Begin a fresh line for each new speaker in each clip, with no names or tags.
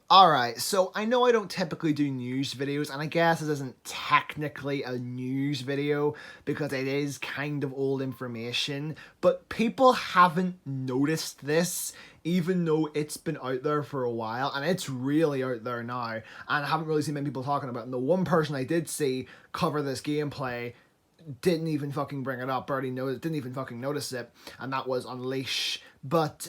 Alright, so I know I don't typically do news videos, and I guess this isn't technically a news video because it is kind of old information, but people haven't noticed this even though it's been out there for a while, and it's really out there now, and I haven't really seen many people talking about it. And the one person I did see cover this gameplay didn't even fucking bring it up, already know it, didn't even fucking notice it, and that was Unleash. But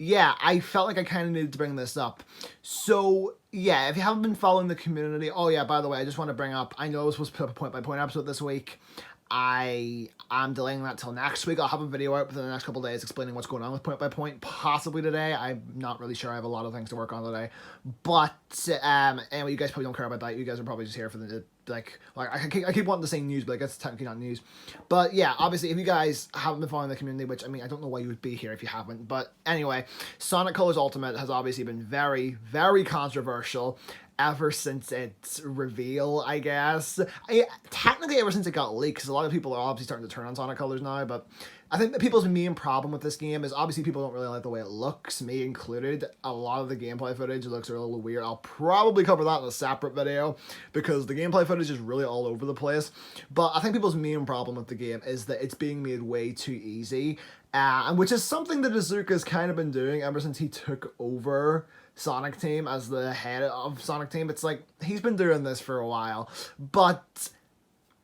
yeah, I felt like I kind of needed to bring this up. So yeah, if you haven't been following the community, oh yeah, by the way, I just want to bring up, I know I was supposed to put up a point by point episode this week. I am delaying that till next week. I'll have a video out within the next couple of days explaining what's going on with Point by Point, possibly today. I'm not really sure. I have a lot of things to work on today. But anyway, you guys probably don't care about that. You guys are probably just here for the like I keep wanting to say news, but I guess it's technically not news. But yeah, obviously, if you guys haven't been following the community, which I mean, I don't know why you would be here if you haven't. But anyway, Sonic Colors Ultimate has obviously been very, very controversial ever since its reveal, I guess. Technically ever since it got leaked, because a lot of people are obviously starting to turn on Sonic Colors now, but I think that people's main problem with this game is obviously people don't really like the way it looks, me included. A lot of the gameplay footage looks a little weird. I'll probably cover that in a separate video, because the gameplay footage is really all over the place. But I think people's main problem with the game is that it's being made way too easy, and which is something that Iizuka's kind of been doing ever since he took over Sonic Team as the head of Sonic Team. It's like he's been doing this for a while, but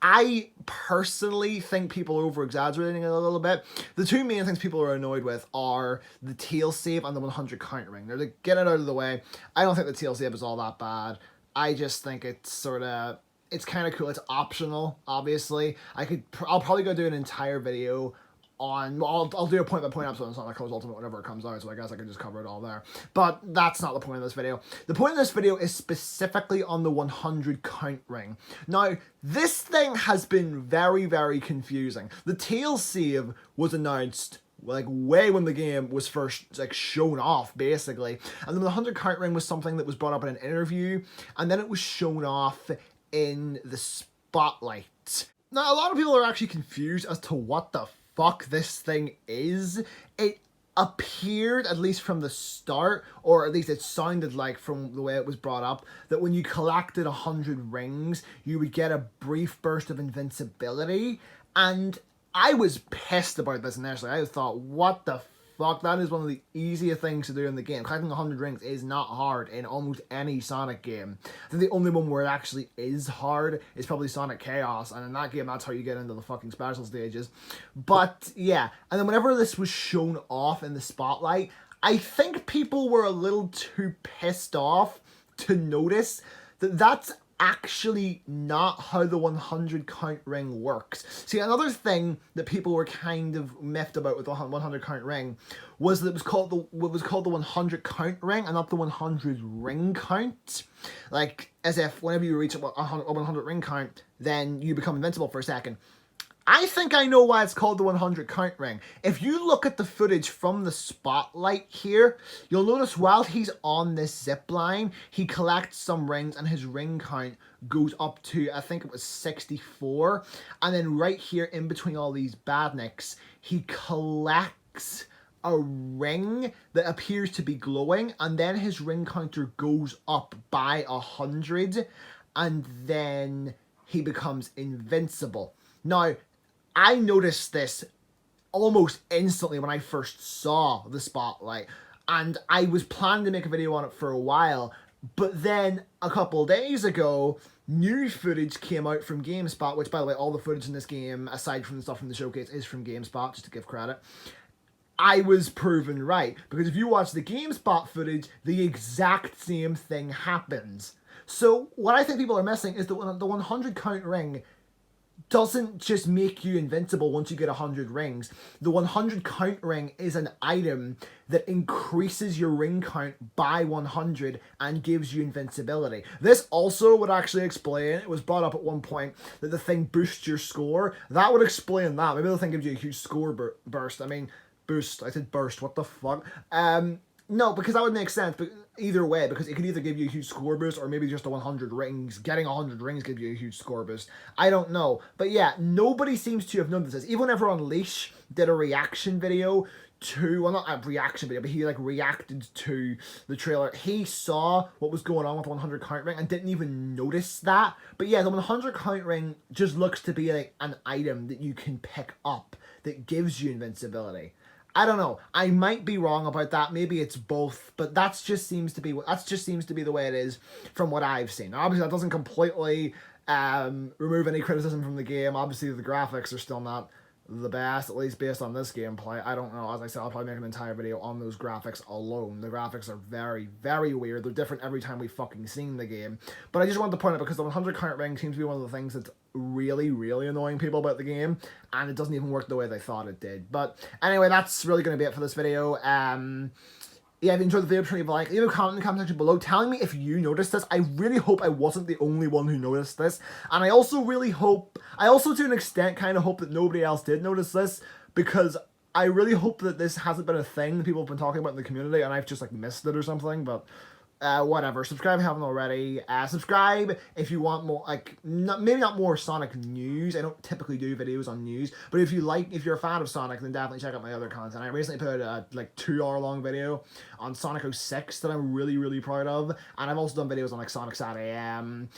I personally think people are over-exaggerating it a little bit. The two main things people are annoyed with are the tail save and the 100 countering. They're like, get it out of the way. I don't think the tail save is all that bad. I just think it's sort of, it's kind of cool. It's optional, obviously. I'll probably go do an entire video on, well, I'll do a point-by-point episode on Sonic Colors Ultimate whenever it comes out, so I guess I can just cover it all there. But that's not the point of this video. The point of this video is specifically on the 100 count ring. Now, this thing has been very, very confusing. The tail save was announced like way when the game was first like shown off, basically, and then the 100 count ring was something that was brought up in an interview, and then it was shown off in the spotlight. Now, a lot of people are actually confused as to what the fuck this thing is. It appeared, at least from the start, or at least it sounded like from the way it was brought up, that when you collected 100 rings, you would get a brief burst of invincibility, and I was pissed about this initially. I thought, what the fuck, that is one of the easiest things to do in the game. Collecting 100 rings is not hard in almost any Sonic game. I think the only one where it actually is hard is probably Sonic Chaos, and in that game, that's how you get into the fucking special stages. But, yeah, and then whenever this was shown off in the spotlight, I think people were a little too pissed off to notice that that's actually not how the 100 count ring works. See, another thing that people were kind of miffed about with the 100 count ring was that it was called the 100 count ring and not the 100 ring count. Like, as if whenever you reach a 100 ring count, then you become invincible for a second. I think I know why it's called the 100 count ring. If you look at the footage from the spotlight here, you'll notice while he's on this zip line, he collects some rings and his ring count goes up to, I think it was 64. And then right here in between all these badniks, he collects a ring that appears to be glowing, and then his ring counter goes up by 100, and then he becomes invincible. Now, I noticed this almost instantly when I first saw the spotlight, and I was planning to make a video on it for a while, but then a couple days ago, new footage came out from GameSpot, which, by the way, all the footage in this game, aside from the stuff from the showcase, is from GameSpot, just to give credit. I was proven right, because if you watch the GameSpot footage, the exact same thing happens. So what I think people are missing is that the 100 count ring doesn't just make you invincible once you get 100 rings. The 100 count ring is an item that increases your ring count by 100 and gives you invincibility. This also would actually explain, it was brought up at one point, that the thing boosts your score. That would explain that. Maybe the thing gives you a huge score burst. I mean, boost. I said burst. What the fuck? No, because that would make sense, but either way, because it could either give you a huge score boost or maybe just a 100 rings. Getting 100 rings gives you a huge score boost. I don't know. But yeah, nobody seems to have known this. Even whenever Unleash did a reaction video to, well, not a reaction video, but he like reacted to the trailer. He saw what was going on with the 100 count ring and didn't even notice that. But yeah, the 100 count ring just looks to be like an item that you can pick up that gives you invincibility. I don't know. I might be wrong about that. Maybe it's both, but that just seems to be the way it is from what I've seen. Now, obviously, that doesn't completely remove any criticism from the game. Obviously, the graphics are still not the best, at least based on this gameplay. I don't know. As I said, I'll probably make an entire video on those graphics alone. The graphics are very, very weird. They're different every time we've fucking seen the game. But I just wanted to point out because the 100 count ring seems to be one of the things that's really, really annoying people about the game, and it doesn't even work the way they thought it did. But anyway, that's really going to be it for this video. Yeah, if you enjoyed the video, please leave a like, leave a comment in the comment section below telling me if you noticed this. I really hope I wasn't the only one who noticed this. And I also to an extent kind of hope that nobody else did notice this, because I really hope that this hasn't been a thing that people have been talking about in the community and I've just like missed it or something, but whatever. Subscribe if you haven't already. Subscribe if you want more, like, maybe not more Sonic news. I don't typically do videos on news, but if you're a fan of Sonic, then definitely check out my other content. I recently put out a like 2-hour long video on Sonic 06 that I'm really, really proud of, and I've also done videos on like Sonic Sat AM,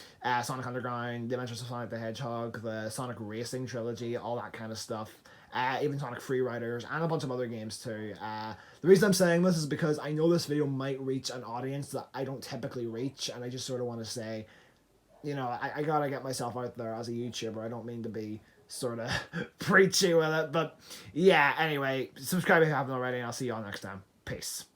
Sonic Underground, The Adventures of Sonic the Hedgehog, the Sonic Racing trilogy, all that kind of stuff. Even Sonic Freeriders, and a bunch of other games too. The reason I'm saying this is because I know this video might reach an audience that I don't typically reach, and I just sort of want to say, you know, I gotta get myself out there as a YouTuber. I don't mean to be sort of preachy with it, but yeah, anyway, subscribe if you haven't already, and I'll see you all next time. Peace.